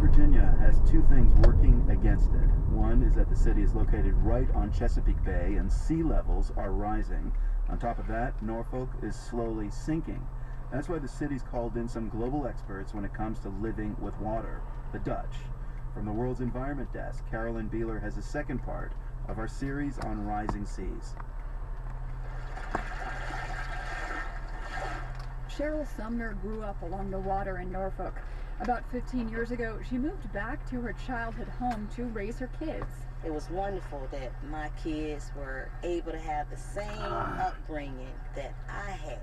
Virginia has two things working against it. One is that the city is located right on Chesapeake Bay and sea levels are rising. On top of that, Norfolk is slowly sinking. That's why the city's called in some global experts when it comes to living with water, the Dutch. From the World's Environment Desk, Carolyn Beeler has a second part of our series on rising seas. Cheryl Sumner grew up along the water in Norfolk. About 15 years ago, she moved back to her childhood home to raise her kids. It was wonderful that my kids were able to have the same upbringing that I had.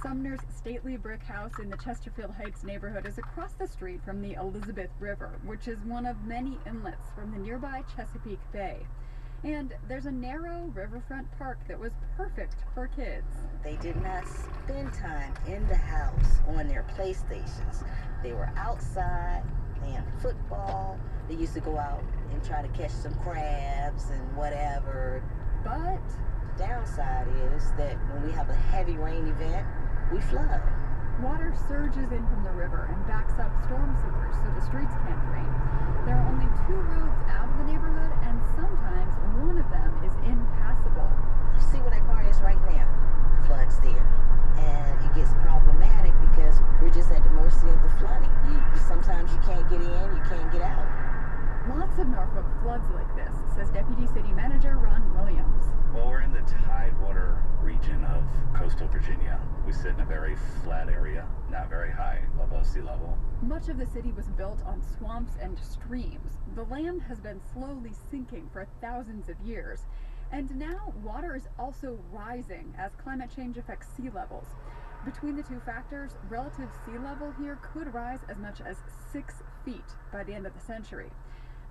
Sumner's stately brick house in the Chesterfield Heights neighborhood is across the street from the Elizabeth River, which is one of many inlets from the nearby Chesapeake Bay. And there's a narrow riverfront park that was perfect for kids. They did not spend time in the house on their PlayStations. They were outside playing football. They used to go out and try to catch some crabs and whatever. But the downside is that when we have a heavy rain event, we flood. Water surges in from the river and backs up storm sewers so the streets can't drain. There are only 2 roads out of the neighborhood, and sometimes one of them is impassable. You see where that car is right now? Floods there. And it gets problematic because we're just at the mercy of the flooding. Sometimes you can't get in, you can't get out. Lots of Norfolk floods like this, says Deputy City Manager Ron Williams. Well, we're in the tidewater region of coastal Virginia. We sit in a very flat area, not very high above sea level. Much of the city was built on swamps and streams. The land has been slowly sinking for thousands of years. And now water is also rising as climate change affects sea levels. Between the two factors, relative sea level here could rise as much as 6 feet by the end of the century.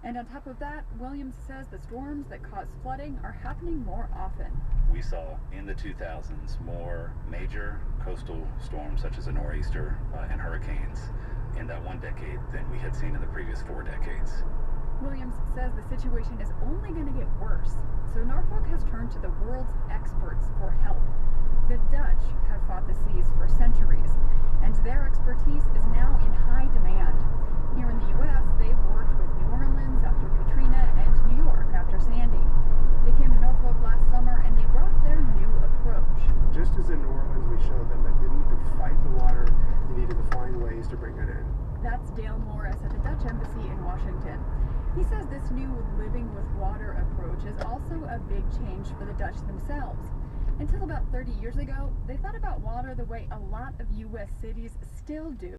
And on top of that, Williams says the storms that cause flooding are happening more often. We saw in the 2000s more major coastal storms such as a nor'easter and hurricanes in that one decade than we had seen in the previous 4 decades. Williams says the situation is only going to get worse, so Norfolk has turned to the world's experts for help. The Dutch have fought the seas for centuries, and their expertise is now in high demand. Here in the U.S., they've worked with New Orleans after Katrina and New York after Sandy. They came to Norfolk last summer and they brought their new approach. Just as in New Orleans, we showed them that they need to fight the water, they needed to find ways to bring it in. That's Dale Morris at the Dutch Embassy in Washington. He says this new living with water approach is also a big change for the Dutch themselves. Until about 30 years ago, they thought about water the way a lot of U.S. cities still do.